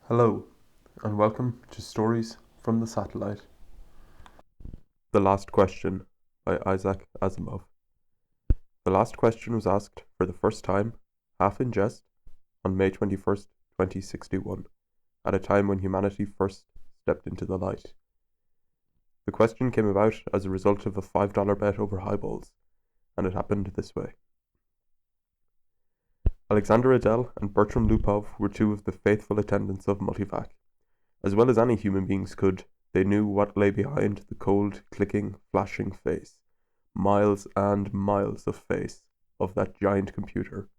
Hello, and welcome to Stories from the Satellite. The Last Question by Issac Asimov. The last question was asked for the first time, half in jest, on May 21st, 2061, at a time when humanity first stepped into the light. The question came about as a result of a $5 bet over highballs, and it happened this way. Alexander Adel and Bertram Lupov were two of the faithful attendants of Multivac. As well as any human beings could, they knew what lay behind the cold, clicking, flashing face, miles and miles of face, of that giant computer.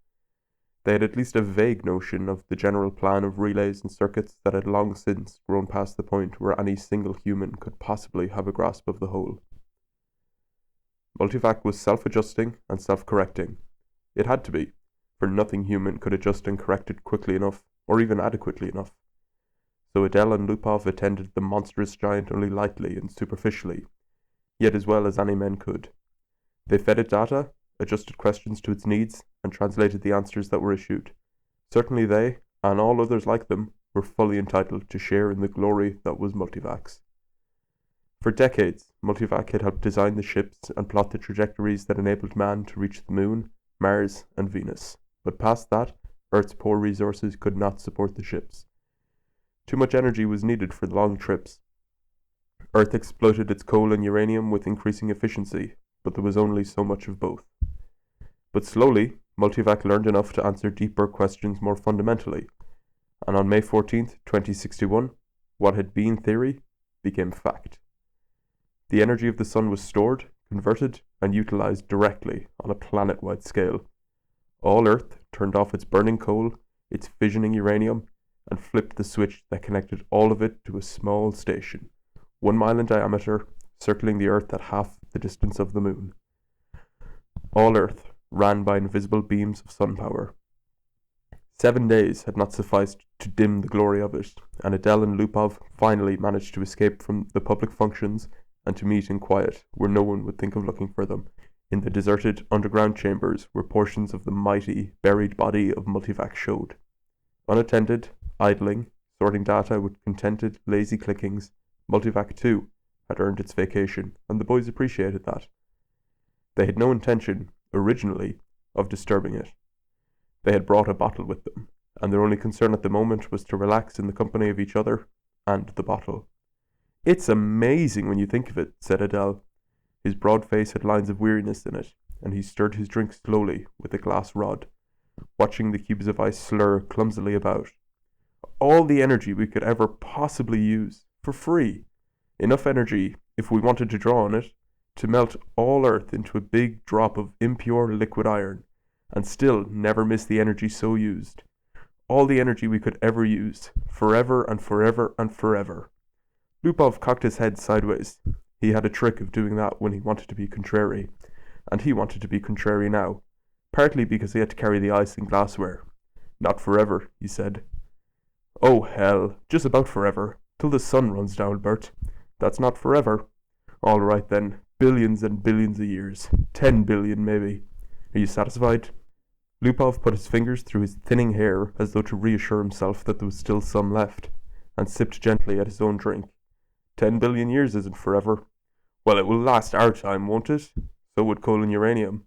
They had at least a vague notion of the general plan of relays and circuits that had long since grown past the point where any single human could possibly have a grasp of the whole. Multivac was self-adjusting and self-correcting. It had to be, for nothing human could adjust and correct it quickly enough, or even adequately enough. So Adel and Lupov attended the monstrous giant only lightly and superficially, yet as well as any men could. They fed it data, adjusted questions to its needs, and translated the answers that were issued. Certainly they, and all others like them, were fully entitled to share in the glory that was Multivac's. For decades, Multivac had helped design the ships and plot the trajectories that enabled man to reach the Moon, Mars, and Venus. But past that, Earth's poor resources could not support the ships. Too much energy was needed for the long trips. Earth exploited its coal and uranium with increasing efficiency, but there was only so much of both. But slowly, Multivac learned enough to answer deeper questions more fundamentally, and on May 14th, 2061, what had been theory became fact. The energy of the sun was stored, converted, and utilized directly on a planet-wide scale. All Earth turned off its burning coal, its fissioning uranium, and flipped the switch that connected all of it to a small station, 1 mile in diameter, circling the Earth at half the distance of the Moon. All Earth ran by invisible beams of sun power. 7 days had not sufficed to dim the glory of it, and Adel and Lupov finally managed to escape from the public functions and to meet in quiet, where no one would think of looking for them, in the deserted underground chambers where portions of the mighty, buried body of Multivac showed. Unattended, idling, sorting data with contented, lazy clickings, Multivac too had earned its vacation, and the boys appreciated that. They had no intention, originally, of disturbing it. They had brought a bottle with them, and their only concern at the moment was to relax in the company of each other and the bottle. "It's amazing when you think of it," said Adele. His broad face had lines of weariness in it, and he stirred his drink slowly with a glass rod, watching the cubes of ice slur clumsily about. "All the energy we could ever possibly use, for free. Enough energy, if we wanted to draw on it, to melt all Earth into a big drop of impure liquid iron, and still never miss the energy so used. All the energy we could ever use, forever and forever and forever." Lupov cocked his head sideways. He had a trick of doing that when he wanted to be contrary, and he wanted to be contrary now, partly because he had to carry the ice and glassware. "Not forever," he said. "Oh, hell, just about forever, till the sun runs down, Bert. That's not forever. All right then, billions and billions of years, 10 billion maybe. Are you satisfied?" Lupov put his fingers through his thinning hair as though to reassure himself that there was still some left, and sipped gently at his own drink. 10 billion years isn't forever. Well, it will last our time, won't it? So would coal and uranium.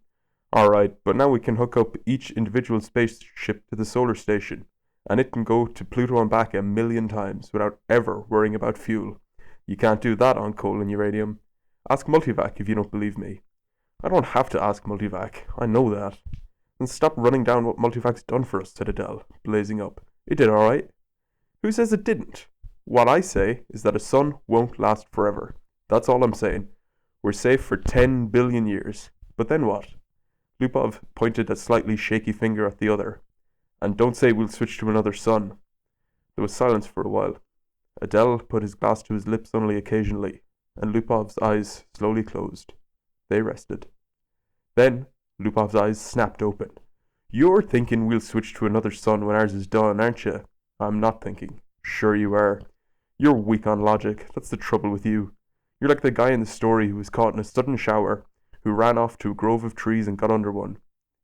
All right, but now we can hook up each individual spaceship to the solar station, and it can go to Pluto and back 1,000,000 times without ever worrying about fuel. You can't do that on coal and uranium. Ask Multivac if you don't believe me. "I don't have to ask Multivac, I know that." "Then stop running down what Multivac's done for us," said Adele, blazing up. "It did all right." "Who says it didn't? What I say is that a sun won't last forever. That's all I'm saying. We're safe for 10 billion years. But then what?" Lupov pointed a slightly shaky finger at the other. "And don't say we'll switch to another sun." There was silence for a while. Adele put his glass to his lips only occasionally, and Lupov's eyes slowly closed. They rested. Then Lupov's eyes snapped open. "You're thinking we'll switch to another sun when ours is done, aren't you?" "I'm not thinking." "Sure you are. You're weak on logic. That's the trouble with you. You're like the guy in the story who was caught in a sudden shower, who ran off to a grove of trees and got under one.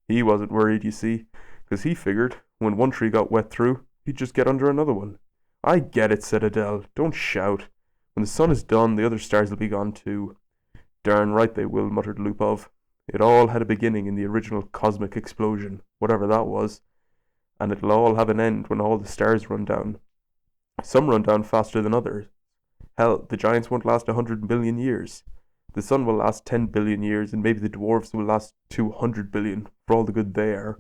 He wasn't worried, you see, because he figured when one tree got wet through, he'd just get under another one. I get it, said Adele. Don't shout. When the sun is done, the other stars will be gone too. Darn right they will, muttered Lupov. It all had a beginning in the original cosmic explosion, whatever that was, and it'll all have an end when all the stars run down. Some run down faster than others. Hell, the giants won't last 100 billion years. The sun will last 10 billion years, and maybe the dwarves will last 200 billion, for all the good they are.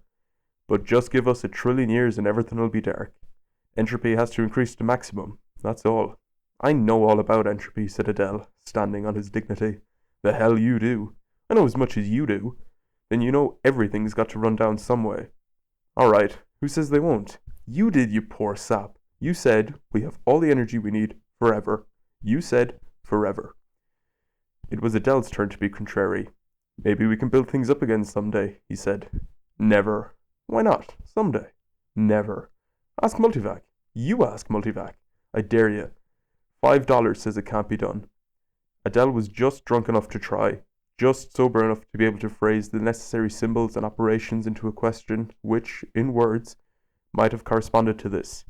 But just give us 1 trillion years and everything will be dark. Entropy has to increase to maximum, that's all. I know all about entropy, said Adele, standing on his dignity. The hell you do. I know as much as you do. Then you know everything's got to run down some way. All right, who says they won't? You did, you poor sap. You said we have all the energy we need forever. You said forever. It was Adele's turn to be contrary. Maybe we can build things up again someday, he said. Never. Why not? Someday. Never. Ask Multivac. You ask Multivac. I dare you. $5 says it can't be done. Adele was just drunk enough to try, just sober enough to be able to phrase the necessary symbols and operations into a question which, in words, might have corresponded to this.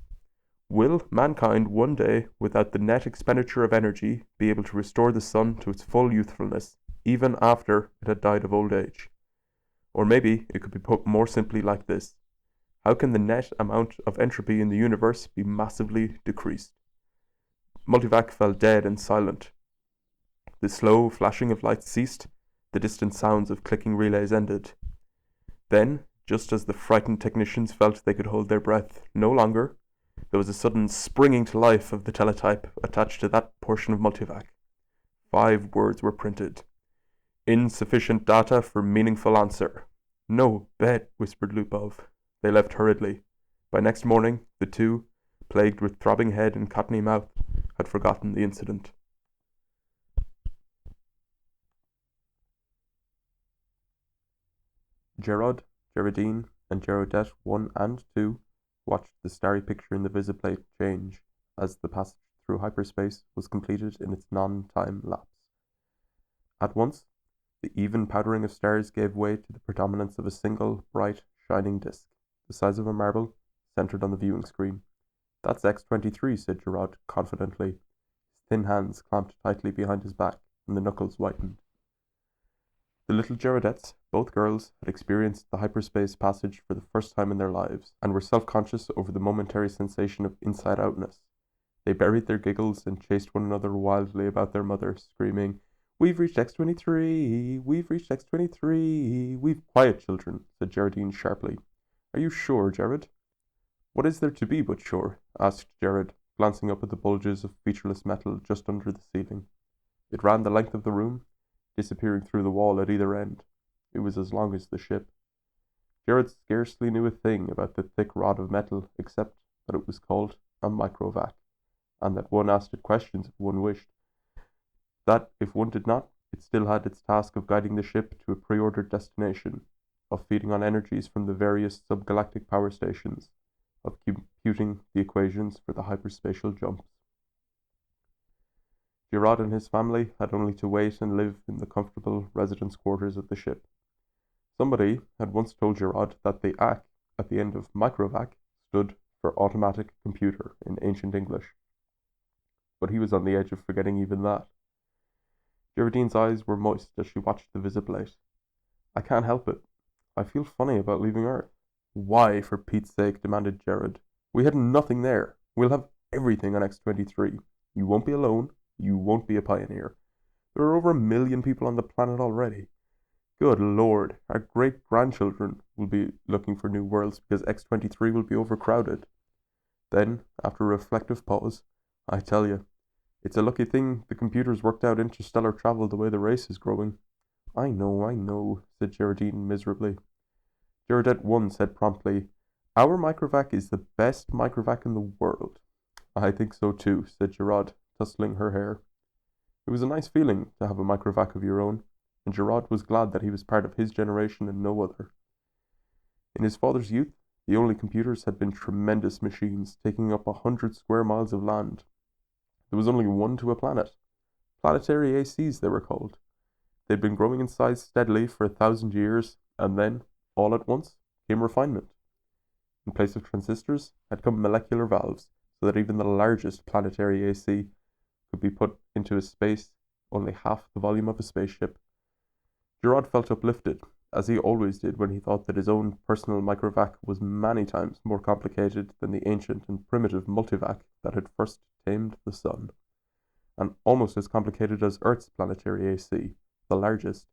Will mankind one day, without the net expenditure of energy, be able to restore the sun to its full youthfulness, even after it had died of old age? Or maybe it could be put more simply like this. How can the net amount of entropy in the universe be massively decreased? Multivac fell dead and silent. The slow flashing of lights ceased, the distant sounds of clicking relays ended. Then, just as the frightened technicians felt they could hold their breath no longer, there was a sudden springing to life of the teletype attached to that portion of Multivac. 5 words were printed. Insufficient data for meaningful answer. No bet, whispered Lupov. They left hurriedly. By next morning, the two, plagued with throbbing head and cottony mouth, had forgotten the incident. Gerard, Geraldine, and Geraldette 1 and 2 watched the starry picture in the visiplate change as the passage through hyperspace was completed in its non-time lapse. At once, the even powdering of stars gave way to the predominance of a single, bright, shining disk, the size of a marble, centered on the viewing screen. That's X-23, said Gerard confidently. His thin hands clamped tightly behind his back, and the knuckles whitened. The little Gerardettes, both girls, had experienced the hyperspace passage for the first time in their lives, and were self-conscious over the momentary sensation of inside-outness. They buried their giggles and chased one another wildly about their mother, screaming, "We've reached X-23! We've reached X-23! We've—" "Quiet, children," said Geraldine sharply. "Are you sure, Jared?" "What is there to be but sure?" asked Jared, glancing up at the bulges of featureless metal just under the ceiling. It ran the length of the room, disappearing through the wall at either end. It was as long as the ship. Jared scarcely knew a thing about the thick rod of metal, except that it was called a microvac, and that one asked it questions if one wished. That, if one did not, it still had its task of guiding the ship to a preordered destination, of feeding on energies from the various subgalactic power stations, of computing the equations for the hyperspatial jumps. Gerard and his family had only to wait and live in the comfortable residence quarters of the ship. Somebody had once told Gerard that the AC at the end of microvac stood for automatic computer in ancient English. But he was on the edge of forgetting even that. Geraldine's eyes were moist as she watched the visiplate. "I can't help it. I feel funny about leaving Earth." "Why, for Pete's sake?" demanded Jared. "We had nothing there. We'll have everything on X-23. You won't be alone. You won't be a pioneer. There are over 1 million people on the planet already. Good Lord, our great-grandchildren will be looking for new worlds because X-23 will be overcrowded." Then, after a reflective pause, "I tell you, it's a lucky thing the computers worked out interstellar travel the way the race is growing." I know, said Geraldine miserably. Geraldette 1 said promptly, "Our microvac is the best microvac in the world." "I think so too," said Gerard, tussling her hair. It was a nice feeling to have a microvac of your own, and Gerard was glad that he was part of his generation and no other. In his father's youth, the only computers had been tremendous machines taking up 100 square miles of land. There was only one to a planet. Planetary ACs, they were called. They'd been growing in size steadily for 1,000 years, and then, all at once, came refinement. In place of transistors had come molecular valves, so that even the largest planetary AC could be put into a space only half the volume of a spaceship. Gerard felt uplifted, as he always did when he thought that his own personal microvac was many times more complicated than the ancient and primitive multivac that had first tamed the sun, and almost as complicated as Earth's planetary AC, the largest,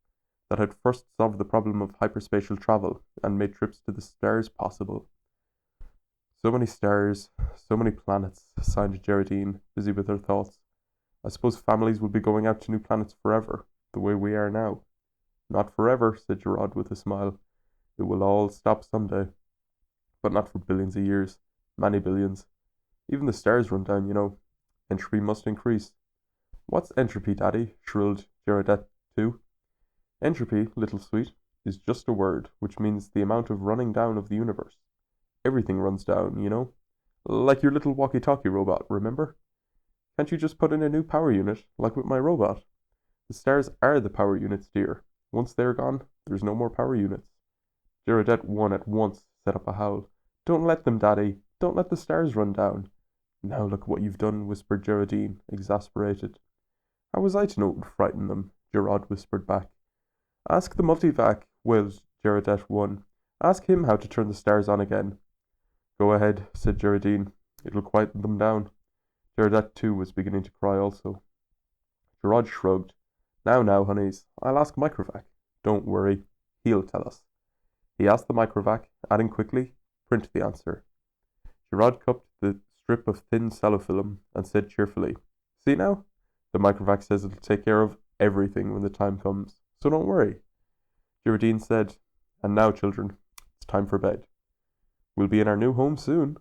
that had first solved the problem of hyperspatial travel and made trips to the stars possible. So many stars, so many planets, sighed Geraldine, busy with her thoughts. I suppose families will be going out to new planets forever, the way we are now. Not forever, said Gerard with a smile. It will all stop someday. But not for billions of years. Many billions. Even the stars run down, you know. Entropy must increase. What's entropy, Daddy? Shrilled Gerardette too. Entropy, little sweet, is just a word, which means the amount of running down of the universe. Everything runs down, you know? Like your little walkie-talkie robot, remember? Can't you just put in a new power unit, like with my robot? The stars are the power units, dear. Once they're gone, there's no more power units. Gerardette won at once set up a howl. Don't let them, Daddy. Don't let the stars run down. Now look what you've done, whispered Geraldine, exasperated. How was I to know it would frighten them? Gerard whispered back. Ask the Multivac, wailed Gerardette 1. Ask him how to turn the stars on again. Go ahead, said Geraldine. It'll quieten them down. Gerardette 2 was beginning to cry also. Gerard shrugged. Now, honeys, I'll ask Microvac. Don't worry, he'll tell us. He asked the Microvac, adding quickly, print the answer. Gerard cupped the strip of thin cellofilm and said cheerfully, See now? The Microvac says it'll take care of everything when the time comes, so don't worry. Geraldine said, And now, children, it's time for bed. We'll be in our new home soon.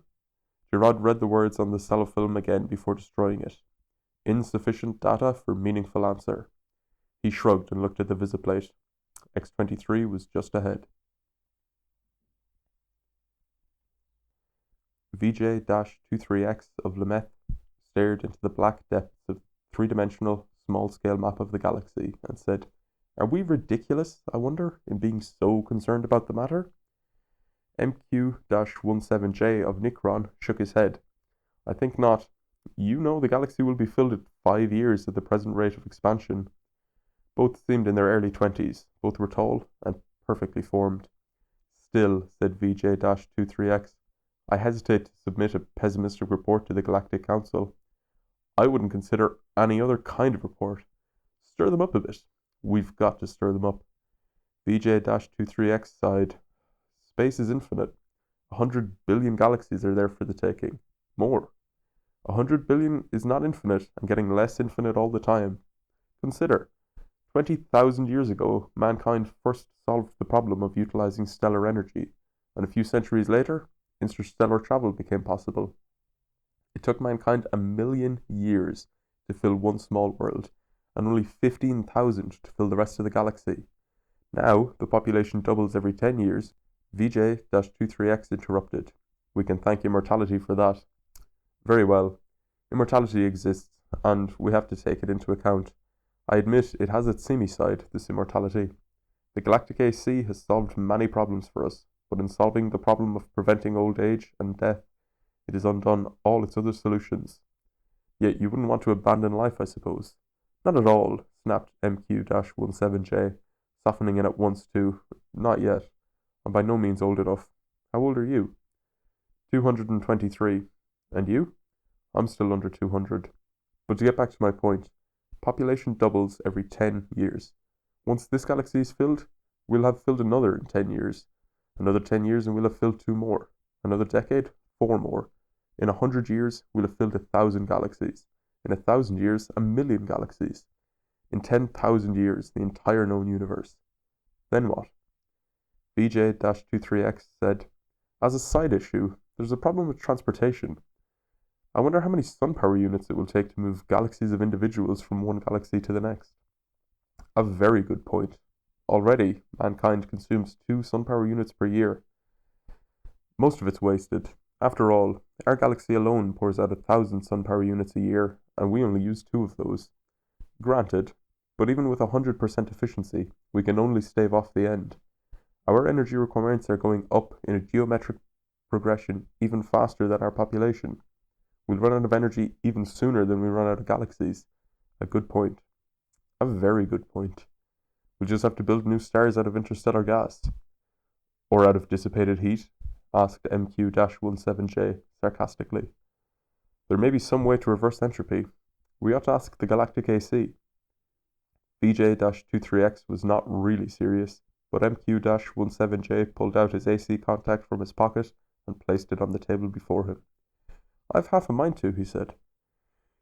Gerard read the words on the cellofilm again before destroying it. Insufficient data for meaningful answer. He shrugged and looked at the visiplate. X-23 was just ahead. VJ-23X of Lemeth stared into the black depths of the three-dimensional, small-scale map of the galaxy and said, Are we ridiculous, I wonder, in being so concerned about the matter? MQ-17J of Nicron shook his head. I think not. You know the galaxy will be filled in 5 years at the present rate of expansion. Both seemed in their early 20s. Both were tall and perfectly formed. Still, said VJ-23X, I hesitate to submit a pessimistic report to the Galactic Council. I wouldn't consider any other kind of report. Stir them up a bit. We've got to stir them up. VJ-23X sighed. Space is infinite. 100 billion galaxies are there for the taking. More. 100 billion is not infinite and getting less infinite all the time. Consider, 20,000 years ago, mankind first solved the problem of utilizing stellar energy, and a few centuries later, interstellar travel became possible. It took mankind 1,000,000 years to fill one small world, and only 15,000 to fill the rest of the galaxy. Now, the population doubles every 10 years. VJ-23X interrupted. We can thank immortality for that. Very well. Immortality exists, and we have to take it into account. I admit it has its seamy side, this immortality. The Galactic AC has solved many problems for us, but in solving the problem of preventing old age and death, it has undone all its other solutions. Yet you wouldn't want to abandon life, I suppose. Not at all, snapped MQ-17J, softening it at once to, Not yet. I'm by no means old enough. How old are you? 223. And you? I'm still under 200. But to get back to my point, population doubles every 10 years. Once this galaxy is filled, we'll have filled another in 10 years. Another 10 years and we'll have filled 2 more. Another decade, 4 more. In 100 years, we'll have filled 1,000 galaxies. In 1,000 years, 1,000,000 galaxies. In 10,000 years, the entire known universe. Then what? VJ-23X said, As a side issue, there's a problem with transportation. I wonder how many sun power units it will take to move galaxies of individuals from one galaxy to the next. A very good point. Already, mankind consumes 2 sun power units per year. Most of it's wasted. After all, our galaxy alone pours out 1,000 sun power units a year, and we only use 2 of those. Granted, but even with 100% efficiency, we can only stave off the end. Our energy requirements are going up in a geometric progression even faster than our population. We'll run out of energy even sooner than we run out of galaxies. A good point. A very good point. We'll just have to build new stars out of interstellar gas. Or out of dissipated heat? Asked MQ-17J sarcastically. There may be some way to reverse entropy. We ought to ask the galactic AC. VJ-23X was not really serious, but MQ-17J pulled out his AC contact from his pocket and placed it on the table before him. I've half a mind to, he said.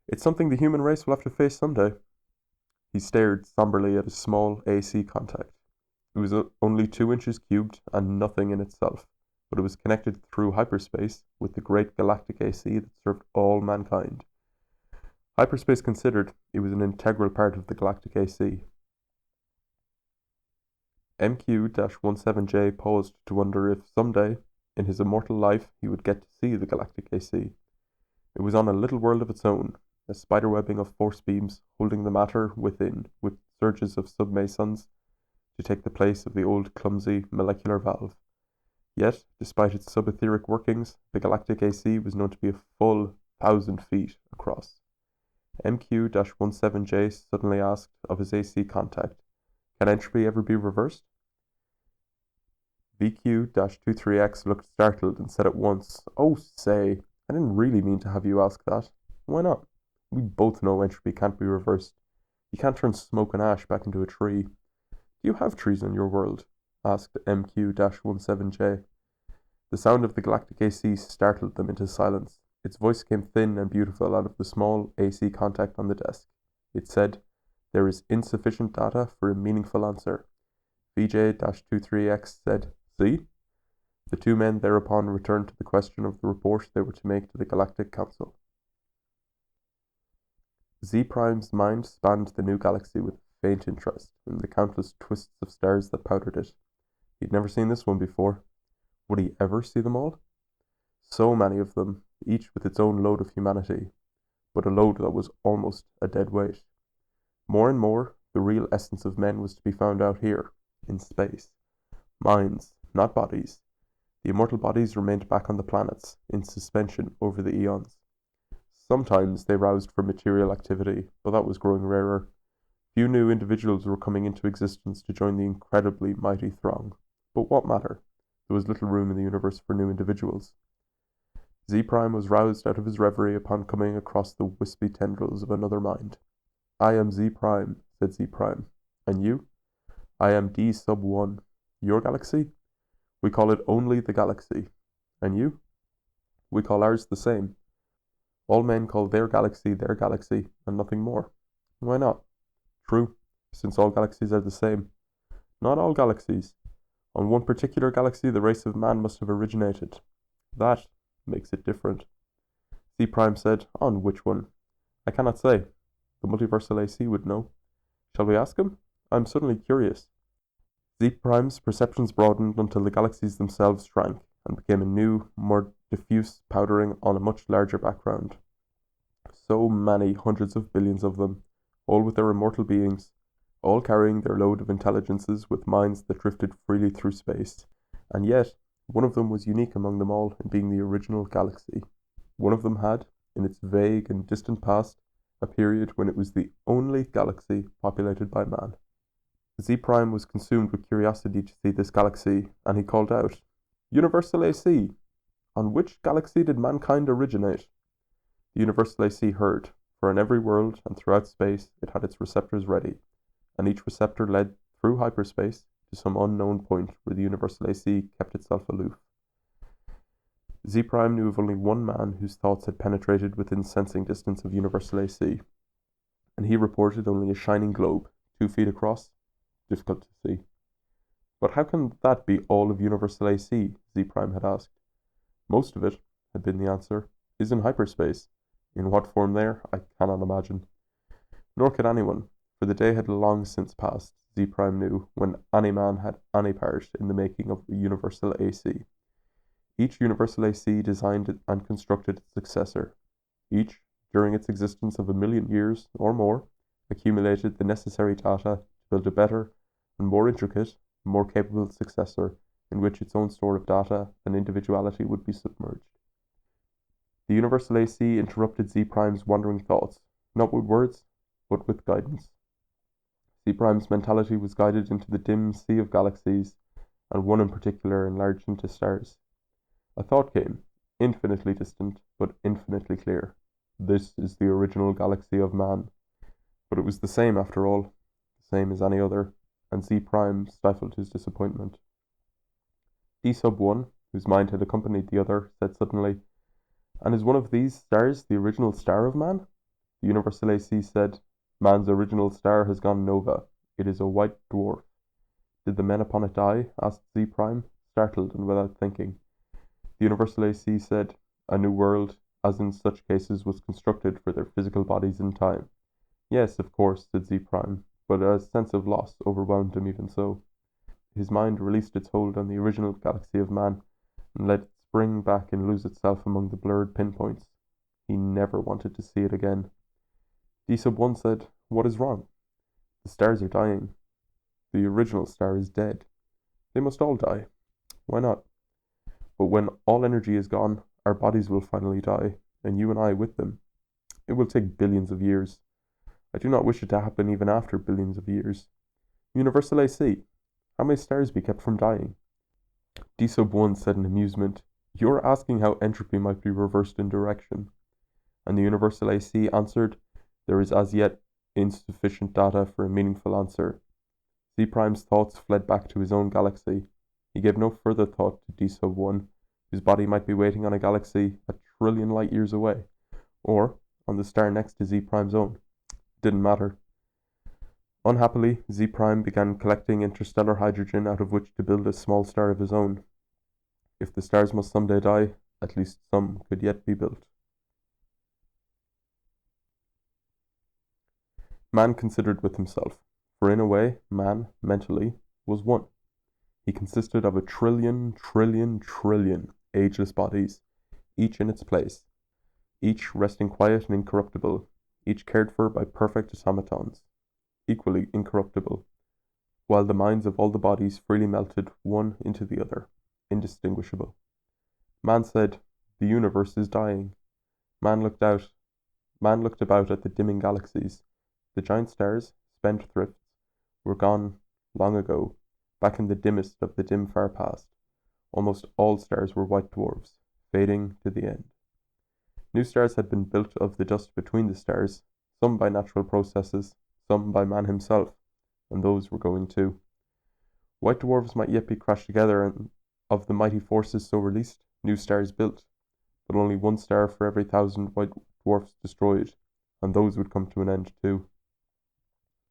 It's something the human race will have to face someday. He stared somberly at his small AC contact. It was only 2 inches cubed and nothing in itself, but it was connected through hyperspace with the great galactic AC that served all mankind. Hyperspace considered, it was an integral part of the galactic AC. MQ-17J paused to wonder if someday, in his immortal life, he would get to see the galactic AC. It was on a little world of its own, a spiderwebbing of force beams holding the matter within, with surges of submasons to take the place of the old clumsy molecular valve. Yet, despite its subetheric workings, the galactic AC was known to be a full 1,000 feet across. MQ-17J suddenly asked of his AC contact, "Can entropy ever be reversed?" VQ-23X looked startled and said at once, "Oh, say, I didn't really mean to have you ask that. Why not? We both know entropy can't be reversed. You can't turn smoke and ash back into a tree. Do you have trees on your world?" asked MQ-17J. The sound of the galactic AC startled them into silence. Its voice came thin and beautiful out of the small AC contact on the desk. It said, "There is insufficient data for a meaningful answer." VJ-23X said, "See?" The two men thereupon returned to the question of the report they were to make to the Galactic Council. Z-Prime's mind spanned the new galaxy with faint interest in the countless twists of stars that powdered it. He'd never seen this one before. Would he ever see them all? So many of them, each with its own load of humanity, but a load that was almost a dead weight. More and more, the real essence of men was to be found out here, in space. Minds, not bodies. The immortal bodies remained back on the planets, in suspension over the eons. Sometimes they roused for material activity, but that was growing rarer. Few new individuals were coming into existence to join the incredibly mighty throng. But what matter? There was little room in the universe for new individuals. Z-Prime was roused out of his reverie upon coming across the wispy tendrils of another mind. "I am Z-Prime," said Z-Prime. "And you?" "I am D-1. Your galaxy?" "We call it only the galaxy." "And you?" "We call ours the same." All men call their galaxy, and nothing more. Why not? True, since all galaxies are the same. Not all galaxies. On one particular galaxy, the race of man must have originated. That makes it different. Z-Prime said, "On which one?" "I cannot say. The multiversal AC would know. Shall we ask him? I'm suddenly curious." Z-Prime's perceptions broadened until the galaxies themselves shrank and became a new, more diffuse powdering on a much larger background. So many hundreds of billions of them, all with their immortal beings, all carrying their load of intelligences with minds that drifted freely through space, and yet one of them was unique among them all in being the original galaxy. One of them had, in its vague and distant past, a period when it was the only galaxy populated by man. Z-Prime was consumed with curiosity to see this galaxy, and he called out, "Universal AC! On which galaxy did mankind originate?" The Universal AC heard, for in every world and throughout space it had its receptors ready, and each receptor led through hyperspace to some unknown point where the Universal AC kept itself aloof. Z-Prime knew of only one man whose thoughts had penetrated within sensing distance of Universal AC, and he reported only a shining globe, 2 feet across, difficult to see. "But how can that be all of Universal AC?" Z-Prime had asked. "Most of it," had been the answer, "is in hyperspace. In what form there, I cannot imagine." Nor could anyone, for the day had long since passed, Z-Prime knew, when any man had any part in the making of the Universal AC. Each Universal AC designed and constructed its successor. Each, during its existence of 1,000,000 years or more, accumulated the necessary data to build a better and more intricate, more capable successor in which its own store of data and individuality would be submerged. The universal AC interrupted Z Prime's wandering thoughts, not with words, but with guidance. Z Prime's mentality was guided into the dim sea of galaxies, and one in particular enlarged into stars. A thought came, infinitely distant, but infinitely clear. This is the original galaxy of man. But it was the same after all, the same as any other, and Z Prime stifled his disappointment. D sub 1, whose mind had accompanied the other, said suddenly, "And is one of these stars the original star of man?" The universal AC said, "Man's original star has gone nova. It is a white dwarf." "Did the men upon it die?" asked Z Prime, startled and without thinking. The universal AC said, "A new world, as in such cases, was constructed for their physical bodies in time." "Yes, of course," said Z Prime, but a sense of loss overwhelmed him even so. His mind released its hold on the original galaxy of man and let it spring back and lose itself among the blurred pinpoints. He never wanted to see it again. D sub 1 said, "What is wrong?" "The stars are dying." "The original star is dead." "They must all die." "Why not?" "But when all energy is gone, our bodies will finally die, and you and I with them. It will take billions of years. I do not wish it to happen even after billions of years. Universal AC, how may stars be kept from dying?" D sub 1 said in amusement, "You are asking how entropy might be reversed in direction." And the universal AC answered, "There is as yet insufficient data for a meaningful answer." Z Prime's thoughts fled back to his own galaxy. He gave no further thought to D sub 1, whose body might be waiting on a galaxy a trillion light years away, or on the star next to Z Prime's own. It didn't matter. Unhappily, Z Prime began collecting interstellar hydrogen out of which to build a small star of his own. If the stars must someday die, at least some could yet be built. Man considered with himself, for in a way, man, mentally, was one. He consisted of a trillion ageless bodies, each in its place, each resting quiet and incorruptible, each cared for by perfect automatons, equally incorruptible, while the minds of all the bodies freely melted one into the other, indistinguishable. Man said, "The universe is dying." Man looked about at the dimming galaxies. The giant stars, spendthrifts, were gone long ago, back in the dimmest of the dim far past. Almost all stars were white dwarfs, fading to the end. New stars had been built of the dust between the stars, some by natural processes, some by man himself, and those were going too. White dwarfs might yet be crashed together, and of the mighty forces so released, new stars built, but only one star for every 1,000 white dwarfs destroyed, and those would come to an end too.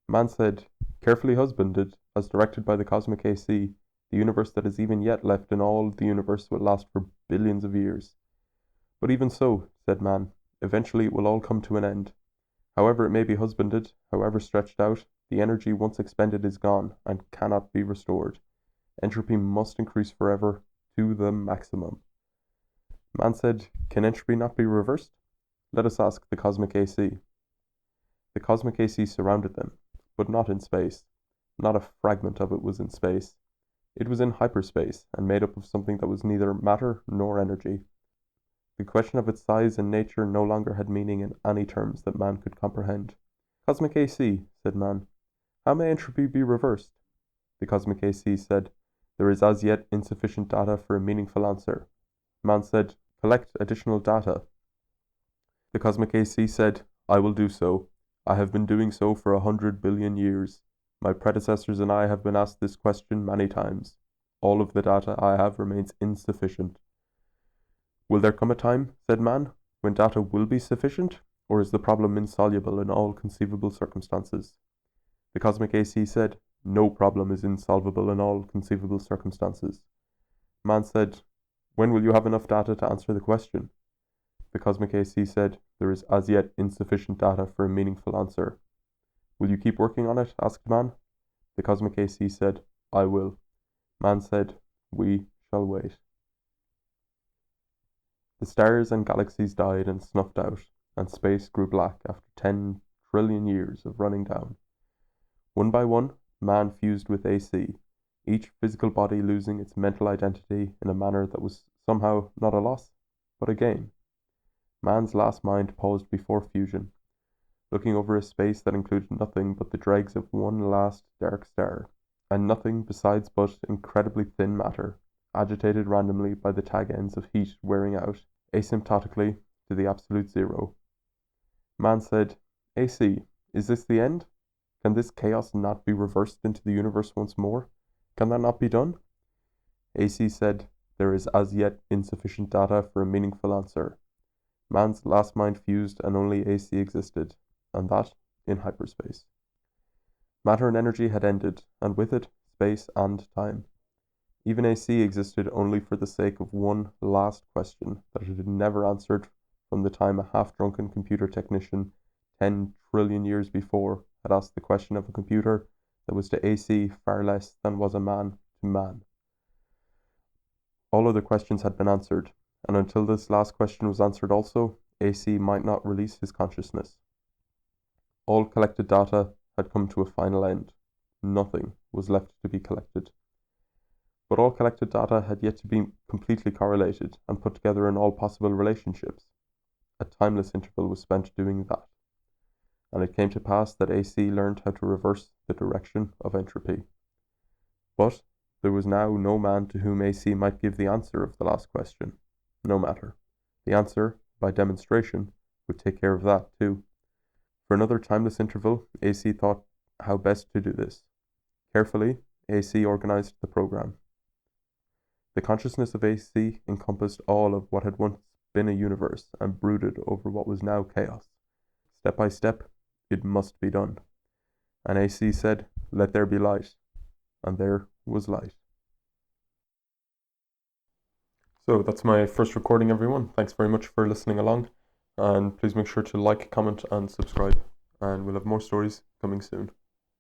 Man said, "Carefully husbanded, as directed by the cosmic AC, the universe that is even yet left in all the universe will last for billions of years." "But even so," said man, "eventually it will all come to an end. However it may be husbanded, however stretched out, the energy once expended is gone and cannot be restored. Entropy must increase forever to the maximum." Man said, "Can entropy not be reversed? Let us ask the cosmic AC." The cosmic AC surrounded them, but not in space. Not a fragment of it was in space. It was in hyperspace, and made up of something that was neither matter nor energy. The question of its size and nature no longer had meaning in any terms that man could comprehend. "Cosmic AC," said man, "how may entropy be reversed?" The cosmic AC said, "There is as yet insufficient data for a meaningful answer." Man said, "Collect additional data." The cosmic AC said, "I will do so. I have been doing so for 100 billion years. My predecessors and I have been asked this question many times. All of the data I have remains insufficient." "Will there come a time," said man, "when data will be sufficient, or is the problem insoluble in all conceivable circumstances?" The cosmic AC said, "No problem is insolvable in all conceivable circumstances." Man said, "When will you have enough data to answer the question?" The cosmic AC said, "There is as yet insufficient data for a meaningful answer." "Will you keep working on it?" asked man. The cosmic AC said, "I will." Man said, "We shall wait." The stars and galaxies died and snuffed out, and space grew black after 10 trillion years of running down. One by one, man fused with AC, each physical body losing its mental identity in a manner that was somehow not a loss, but a gain. Man's last mind paused before fusion, looking over a space that included nothing but the dregs of one last dark star, and nothing besides but incredibly thin matter, agitated randomly by the tag ends of heat wearing out, asymptotically, to the absolute zero. Man said, AC, is this the end? Can this chaos not be reversed into the universe once more? Can that not be done? AC said, there is as yet insufficient data for a meaningful answer. Man's last mind fused and only AC existed, and that in hyperspace. Matter and energy had ended, and with it, space and time. Even AC existed only for the sake of one last question that it had never answered from the time a half-drunken computer technician 10 trillion years before had asked the question of a computer that was to AC far less than was a man to man. All other questions had been answered, and until this last question was answered also, AC might not release his consciousness. All collected data had come to a final end. Nothing was left to be collected. But all collected data had yet to be completely correlated and put together in all possible relationships. A timeless interval was spent doing that. And it came to pass that AC learned how to reverse the direction of entropy. But there was now no man to whom AC might give the answer of the last question. No matter. The answer, by demonstration, would take care of that too. For another timeless interval, AC thought how best to do this. Carefully, AC organized the program. The consciousness of AC encompassed all of what had once been a universe and brooded over what was now chaos. Step by step, it must be done. And AC said, let there be light. And there was light. So that's my first recording, everyone. Thanks very much for listening along. And please make sure to like, comment, and subscribe. And we'll have more stories coming soon.